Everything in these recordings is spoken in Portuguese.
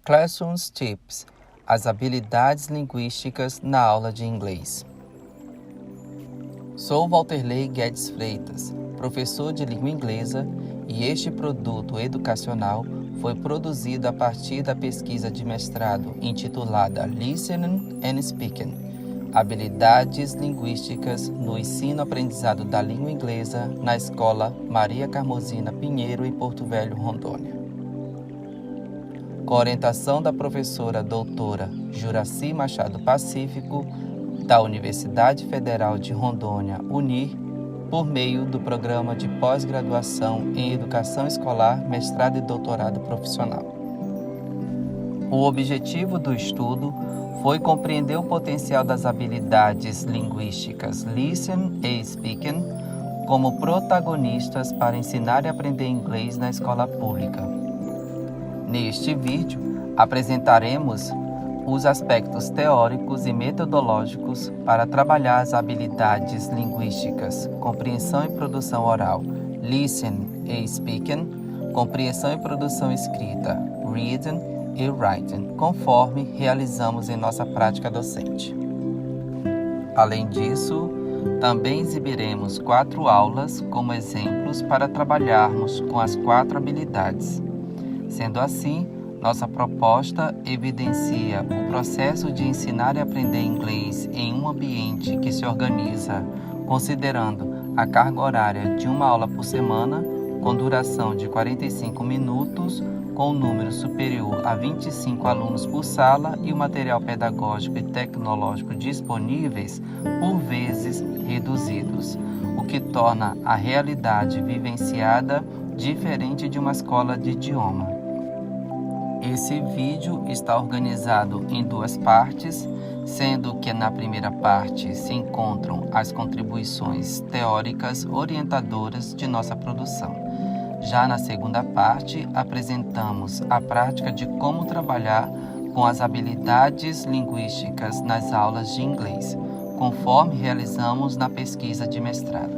Classroom Tips: as habilidades linguísticas na aula de inglês. Sou Walterley Guedes Freitas, professor de língua inglesa, e este produto educacional foi produzido a partir da pesquisa de mestrado intitulada Listening and Speaking: habilidades linguísticas no ensino-aprendizado da língua inglesa na Escola Maria Carmozina Pinheiro, em Porto Velho, Rondônia. Com orientação da professora doutora Juraci Machado Pacífico, da Universidade Federal de Rondônia, UNIR, por meio do Programa de Pós-Graduação em Educação Escolar, Mestrado e Doutorado Profissional. O objetivo do estudo foi compreender o potencial das habilidades linguísticas Listen e Speaking como protagonistas para ensinar e aprender inglês na escola pública. Neste vídeo, apresentaremos os aspectos teóricos e metodológicos para trabalhar as habilidades linguísticas, compreensão e produção oral, listen e speaking, compreensão e produção escrita, reading e writing, conforme realizamos em nossa prática docente. Além disso, também exibiremos 4 aulas como exemplos para trabalharmos com as 4 habilidades. Sendo assim, nossa proposta evidencia o processo de ensinar e aprender inglês em um ambiente que se organiza considerando a carga horária de uma aula por semana, com duração de 45 minutos, com um número superior a 25 alunos por sala e o material pedagógico e tecnológico disponíveis por vezes reduzidos, o que torna a realidade vivenciada diferente de uma escola de idioma. Esse vídeo está organizado em 2 partes, sendo que na primeira parte se encontram as contribuições teóricas orientadoras de nossa produção. Já na segunda parte, apresentamos a prática de como trabalhar com as habilidades linguísticas nas aulas de inglês, conforme realizamos na pesquisa de mestrado.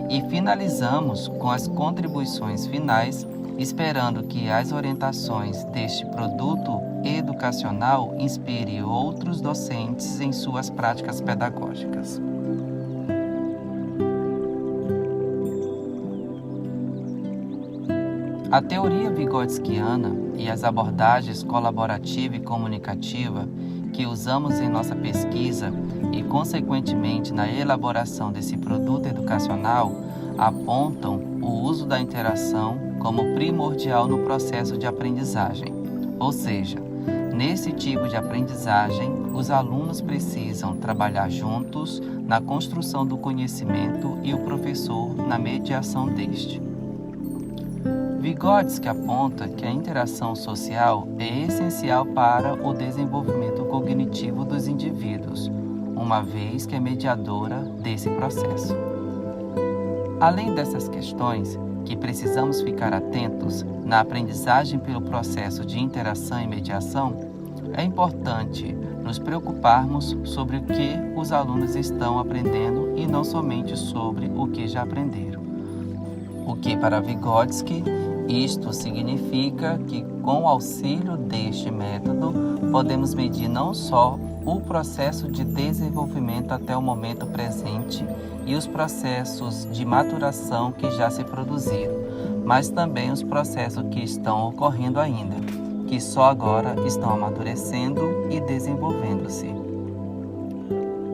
E finalizamos com as contribuições finais, esperando que as orientações deste produto educacional inspire outros docentes em suas práticas pedagógicas. A teoria vigotskiana e as abordagens colaborativa e comunicativa que usamos em nossa pesquisa e, consequentemente, na elaboração desse produto educacional, apontam o uso da interação como primordial no processo de aprendizagem. Ou seja, nesse tipo de aprendizagem, os alunos precisam trabalhar juntos na construção do conhecimento e o professor na mediação deste. Vygotsky aponta que a interação social é essencial para o desenvolvimento cognitivo dos indivíduos, uma vez que é mediadora desse processo. Além dessas questões, que precisamos ficar atentos na aprendizagem pelo processo de interação e mediação, é importante nos preocuparmos sobre o que os alunos estão aprendendo e não somente sobre o que já aprenderam. O que, para Vygotsky, isto significa que, com o auxílio deste método, podemos medir não só o processo de desenvolvimento até o momento presente e os processos de maturação que já se produziram, mas também os processos que estão ocorrendo ainda, que só agora estão amadurecendo e desenvolvendo-se.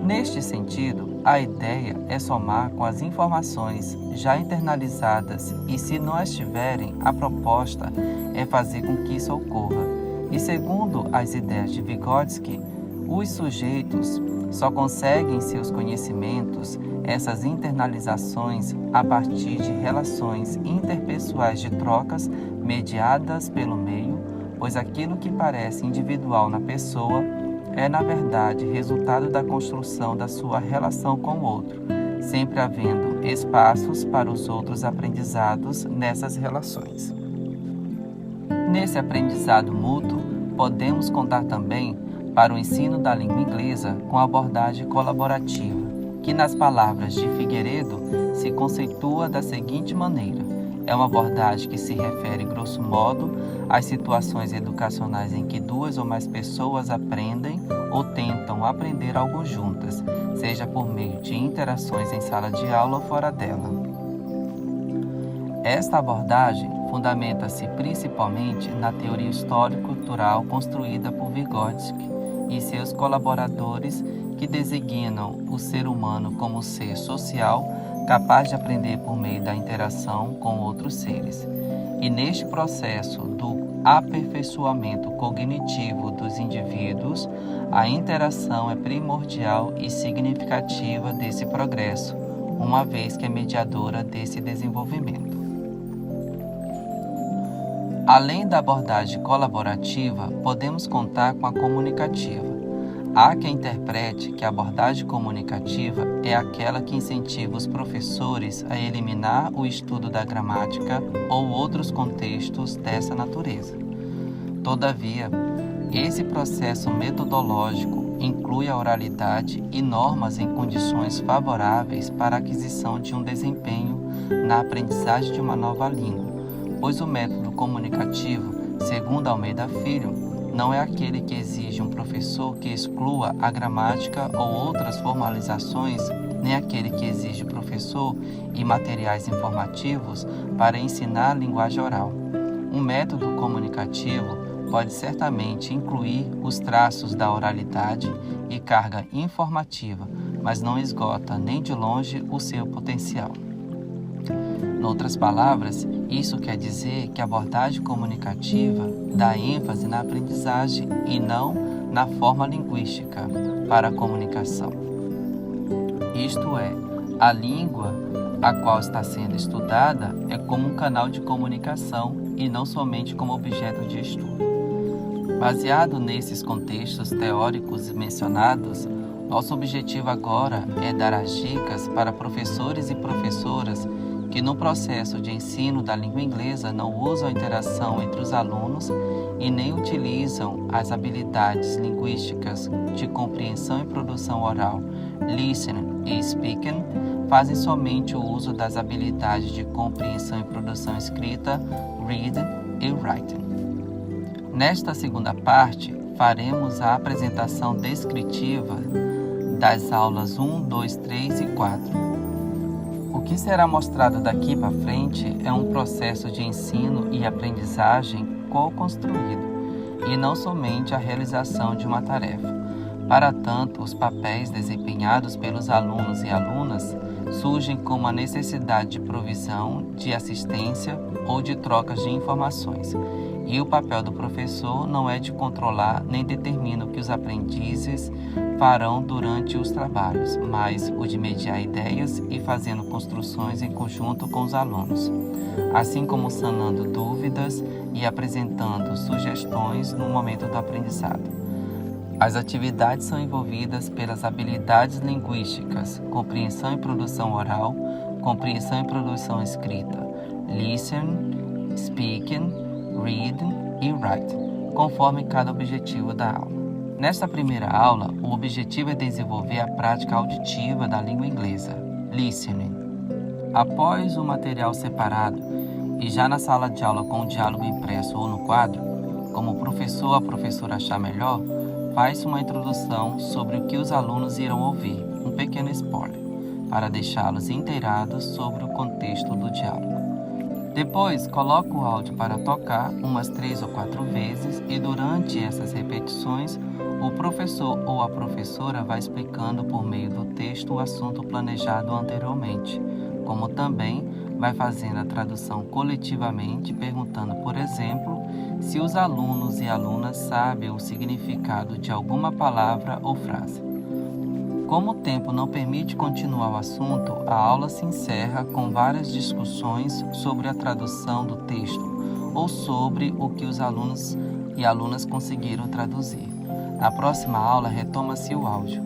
Neste sentido, a ideia é somar com as informações já internalizadas e, se não as tiverem, a proposta é fazer com que isso ocorra. E segundo as ideias de Vygotsky, os sujeitos só conseguem seus conhecimentos, essas internalizações, a partir de relações interpessoais de trocas mediadas pelo meio, pois aquilo que parece individual na pessoa é, na verdade, resultado da construção da sua relação com o outro, sempre havendo espaços para os outros aprendizados nessas relações. Nesse aprendizado mútuo, podemos contar também para o ensino da língua inglesa com a abordagem colaborativa, que nas palavras de Figueiredo se conceitua da seguinte maneira: é uma abordagem que se refere, grosso modo, às situações educacionais em que duas ou mais pessoas aprendem ou tentam aprender algo juntas, seja por meio de interações em sala de aula ou fora dela. Esta abordagem fundamenta-se principalmente na teoria histórico-cultural construída por Vygotsky e seus colaboradores, que designam o ser humano como ser social capaz de aprender por meio da interação com outros seres. E neste processo do aperfeiçoamento cognitivo dos indivíduos, a interação é primordial e significativa desse progresso, uma vez que é mediadora desse desenvolvimento. Além da abordagem colaborativa, podemos contar com a comunicativa. Há quem interprete que a abordagem comunicativa é aquela que incentiva os professores a eliminar o estudo da gramática ou outros contextos dessa natureza. Todavia, esse processo metodológico inclui a oralidade e normas em condições favoráveis para a aquisição de um desempenho na aprendizagem de uma nova língua, pois o método comunicativo, segundo Almeida Filho, não é aquele que exige um professor que exclua a gramática ou outras formalizações, nem aquele que exige professor e materiais informativos para ensinar a linguagem oral. Um método comunicativo pode certamente incluir os traços da oralidade e carga informativa, mas não esgota nem de longe o seu potencial. Em outras palavras, isso quer dizer que a abordagem comunicativa dá ênfase na aprendizagem e não na forma linguística para a comunicação. Isto é, a língua a qual está sendo estudada é como um canal de comunicação e não somente como objeto de estudo. Baseado nesses contextos teóricos mencionados, nosso objetivo agora é dar as dicas para professores e professoras que no processo de ensino da língua inglesa não usam a interação entre os alunos e nem utilizam as habilidades linguísticas de compreensão e produção oral, listening e speaking, fazem somente o uso das habilidades de compreensão e produção escrita, reading e writing. Nesta segunda parte, faremos a apresentação descritiva das aulas 1, 2, 3 e 4. O que será mostrado daqui para frente é um processo de ensino e aprendizagem co-construído, e não somente a realização de uma tarefa. Para tanto, os papéis desempenhados pelos alunos e alunas surgem como a necessidade de provisão, de assistência ou de trocas de informações. E o papel do professor não é de controlar nem determina o que os aprendizes farão durante os trabalhos, mas o de mediar ideias e fazendo construções em conjunto com os alunos, assim como sanando dúvidas e apresentando sugestões no momento do aprendizado. As atividades são envolvidas pelas habilidades linguísticas, compreensão e produção oral, compreensão e produção escrita, listening, speaking, reading e writing, conforme cada objetivo da aula. Nesta primeira aula, o objetivo é desenvolver a prática auditiva da língua inglesa, listening. Após o material separado e já na sala de aula com o diálogo impresso ou no quadro, como o professor ou a professora achar melhor, faz uma introdução sobre o que os alunos irão ouvir, um pequeno spoiler, para deixá-los inteirados sobre o contexto do diálogo. Depois, coloca o áudio para tocar umas 3 ou 4 vezes e durante essas repetições, o professor ou a professora vai explicando por meio do texto o assunto planejado anteriormente, como também vai fazendo a tradução coletivamente, perguntando, por exemplo, se os alunos e alunas sabem o significado de alguma palavra ou frase. Como o tempo não permite continuar o assunto, a aula se encerra com várias discussões sobre a tradução do texto ou sobre o que os alunos e alunas conseguiram traduzir. Na próxima aula, retoma-se o áudio.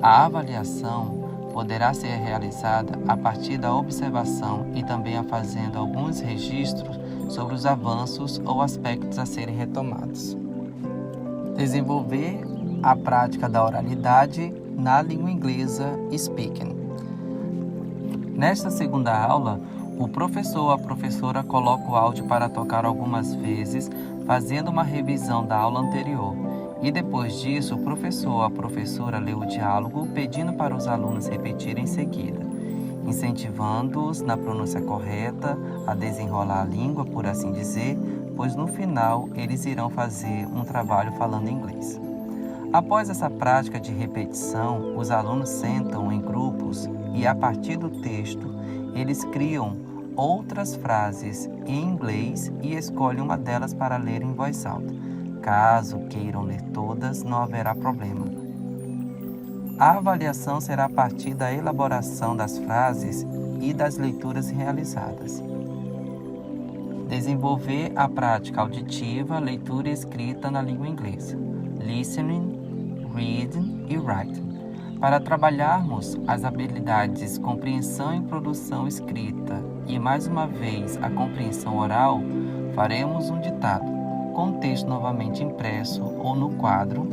A avaliação poderá ser realizada a partir da observação e também fazendo alguns registros sobre os avanços ou aspectos a serem retomados. Desenvolver a prática da oralidade na língua inglesa speaking. Nesta segunda aula, O professor ou a professora coloca o áudio para tocar algumas vezes, fazendo uma revisão da aula anterior. E depois disso, o professor ou a professora lê o diálogo, pedindo para os alunos repetirem em seguida, incentivando-os na pronúncia correta, a desenrolar a língua, por assim dizer, pois no final eles irão fazer um trabalho falando inglês. Após essa prática de repetição, os alunos sentam em grupos e, a partir do texto, eles criam outras frases em inglês e escolhem uma delas para ler em voz alta. Caso queiram ler todas, não haverá problema. A avaliação será a partir da elaboração das frases e das leituras realizadas. Desenvolver a prática auditiva, leitura e escrita na língua inglesa. Listening, reading e writing. Para trabalharmos as habilidades compreensão e produção escrita e, mais uma vez, a compreensão oral, faremos um ditado, com o texto novamente impresso ou no quadro.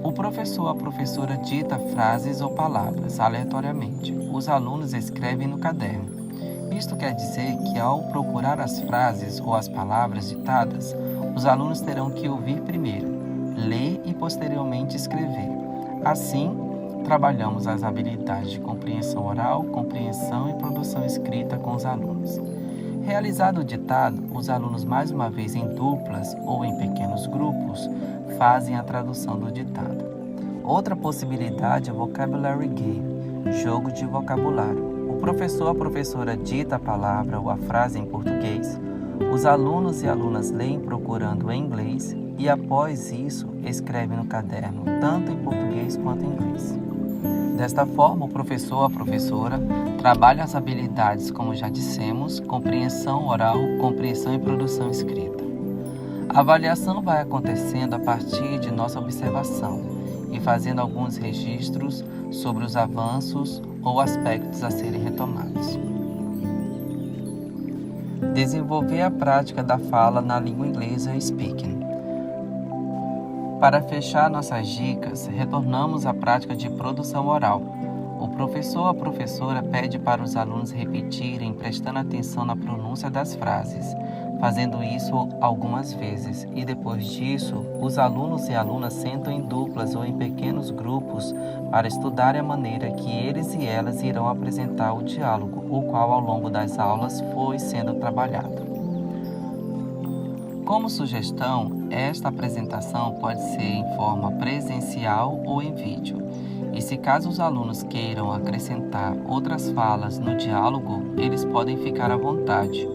O professor ou a professora dita frases ou palavras aleatoriamente. Os alunos escrevem no caderno. Isto quer dizer que, ao procurar as frases ou as palavras ditadas, os alunos terão que ouvir primeiro, ler e posteriormente escrever. Assim, trabalhamos as habilidades de compreensão oral, compreensão e produção escrita com os alunos. Realizado o ditado, os alunos, mais uma vez em duplas ou em pequenos grupos, fazem a tradução do ditado. Outra possibilidade é o Vocabulary Game, jogo de vocabulário. O professor ou a professora dita a palavra ou a frase em português, os alunos e alunas leem procurando em inglês e, após isso, escrevem no caderno, tanto em português quanto em inglês. Desta forma, o professor ou a professora trabalha as habilidades, como já dissemos, compreensão oral, compreensão e produção escrita. A avaliação vai acontecendo a partir de nossa observação e fazendo alguns registros sobre os avanços ou aspectos a serem retomados. Desenvolver a prática da fala na língua inglesa speaking. Para fechar nossas dicas, retornamos à prática de produção oral. O professor ou a professora pede para os alunos repetirem, prestando atenção na pronúncia das frases, fazendo isso algumas vezes, e depois disso, os alunos e alunas sentam em duplas ou em pequenos grupos para estudarem a maneira que eles e elas irão apresentar o diálogo, o qual ao longo das aulas foi sendo trabalhado. Como sugestão, esta apresentação pode ser em forma presencial ou em vídeo. E se caso os alunos queiram acrescentar outras falas no diálogo, eles podem ficar à vontade.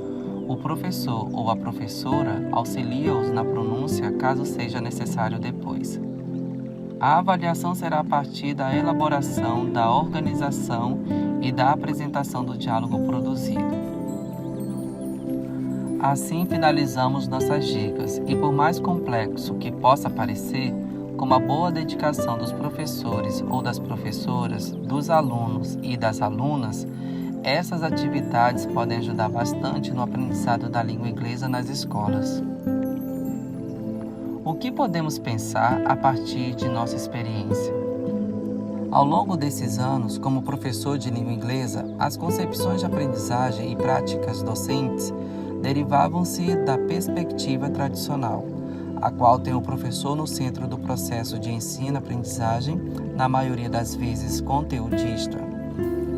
O professor ou a professora auxilia-os na pronúncia caso seja necessário depois. A avaliação será a partir da elaboração, da organização e da apresentação do diálogo produzido. Assim finalizamos nossas dicas e, por mais complexo que possa parecer, com uma boa dedicação dos professores ou das professoras, dos alunos e das alunas, essas atividades podem ajudar bastante no aprendizado da língua inglesa nas escolas. O que podemos pensar a partir de nossa experiência? Ao longo desses anos, como professor de língua inglesa, as concepções de aprendizagem e práticas docentes derivavam-se da perspectiva tradicional, a qual tem o professor no centro do processo de ensino-aprendizagem, na maioria das vezes conteudista.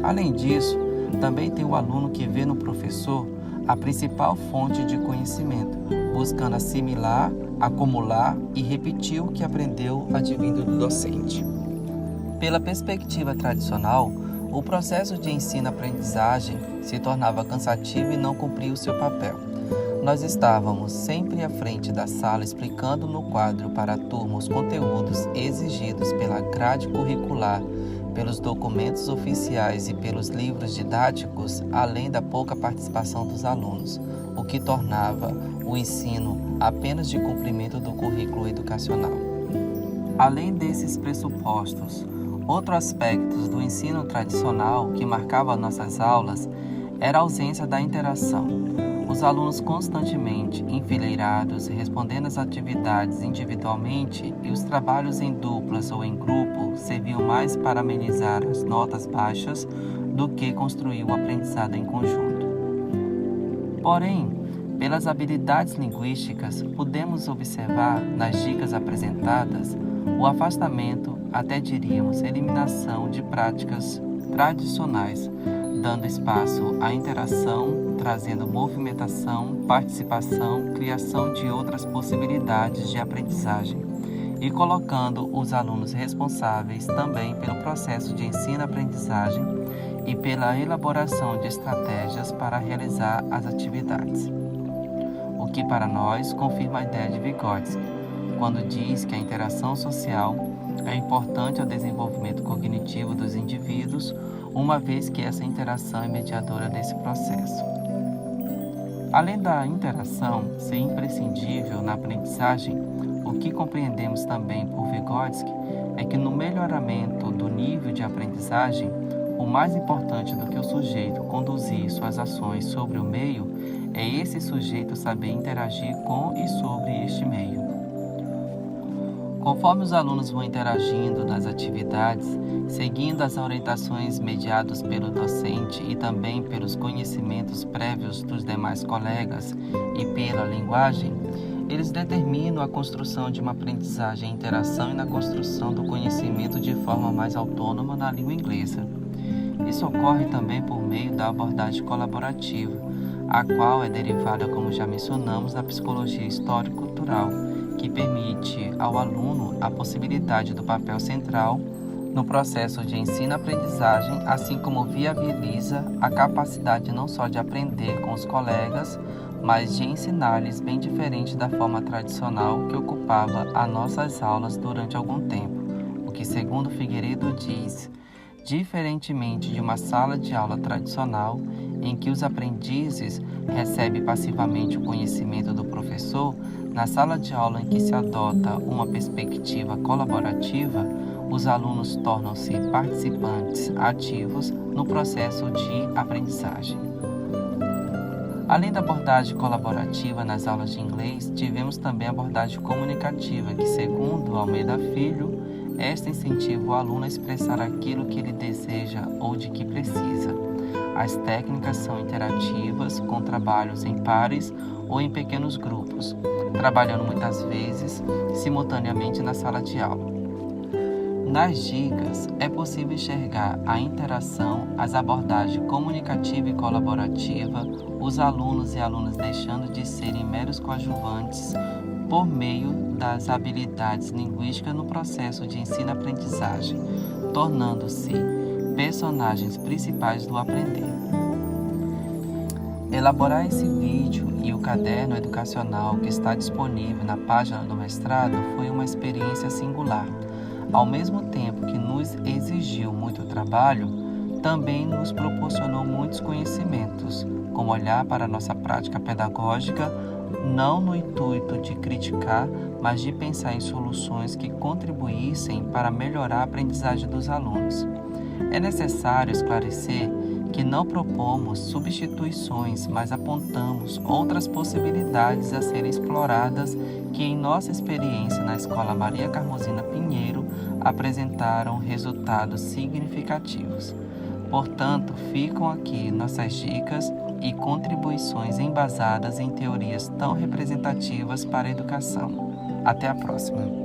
Além disso, também tem o aluno que vê no professor a principal fonte de conhecimento, buscando assimilar, acumular e repetir o que aprendeu advindo do docente. Pela perspectiva tradicional, o processo de ensino-aprendizagem se tornava cansativo e não cumpria o seu papel. Nós estávamos sempre à frente da sala explicando no quadro para a turma os conteúdos exigidos pela grade curricular, pelos documentos oficiais e pelos livros didáticos, além da pouca participação dos alunos, o que tornava o ensino apenas de cumprimento do currículo educacional. Além desses pressupostos, outro aspecto do ensino tradicional que marcava nossas aulas era a ausência da interação. Os alunos constantemente enfileirados, respondendo às atividades individualmente, e os trabalhos em duplas ou em grupo serviam mais para amenizar as notas baixas do que construir o aprendizado em conjunto. Porém, pelas habilidades linguísticas, podemos observar nas dicas apresentadas o afastamento, até diríamos eliminação de práticas tradicionais, dando espaço à interação, trazendo movimentação, participação, criação de outras possibilidades de aprendizagem e colocando os alunos responsáveis também pelo processo de ensino-aprendizagem e pela elaboração de estratégias para realizar as atividades. O que para nós confirma a ideia de Vygotsky, quando diz que a interação social é importante ao desenvolvimento cognitivo dos indivíduos, uma vez que essa interação é mediadora desse processo. Além da interação ser imprescindível na aprendizagem, o que compreendemos também por Vygotsky é que no melhoramento do nível de aprendizagem, o mais importante do que o sujeito conduzir suas ações sobre o meio é esse sujeito saber interagir com e sobre este meio. Conforme os alunos vão interagindo nas atividades, seguindo as orientações mediadas pelo docente e também pelos conhecimentos prévios dos demais colegas e pela linguagem, eles determinam a construção de uma aprendizagem em interação e na construção do conhecimento de forma mais autônoma na língua inglesa. Isso ocorre também por meio da abordagem colaborativa, a qual é derivada, como já mencionamos, da psicologia histórico-cultural, que permite ao aluno a possibilidade do papel central no processo de ensino-aprendizagem, assim como viabiliza a capacidade não só de aprender com os colegas, mas de ensinar-lhes bem diferente da forma tradicional que ocupava as nossas aulas durante algum tempo, o que, segundo Figueiredo diz, diferentemente de uma sala de aula tradicional, em que os aprendizes recebem passivamente o conhecimento do professor, na sala de aula em que se adota uma perspectiva colaborativa, os alunos tornam-se participantes ativos no processo de aprendizagem. Além da abordagem colaborativa nas aulas de inglês, tivemos também a abordagem comunicativa, que, segundo Almeida Filho, esta incentiva o aluno a expressar aquilo que ele deseja ou de que precisa. As técnicas são interativas, com trabalhos em pares ou em pequenos grupos, trabalhando muitas vezes simultaneamente na sala de aula. Nas dicas, é possível enxergar a interação, as abordagens comunicativa e colaborativa, os alunos e alunas deixando de serem meros coadjuvantes por meio das habilidades linguísticas no processo de ensino-aprendizagem, tornando-se personagens principais do aprender. Elaborar esse vídeo e o caderno educacional que está disponível na página do mestrado foi uma experiência singular. Ao mesmo tempo que nos exigiu muito trabalho, também nos proporcionou muitos conhecimentos, como olhar para a nossa prática pedagógica, não no intuito de criticar, mas de pensar em soluções que contribuíssem para melhorar a aprendizagem dos alunos. É necessário esclarecer que não propomos substituições, mas apontamos outras possibilidades a serem exploradas que, em nossa experiência na Escola Maria Carmozina Pinheiro, apresentaram resultados significativos. Portanto, ficam aqui nossas dicas e contribuições embasadas em teorias tão representativas para a educação. Até a próxima!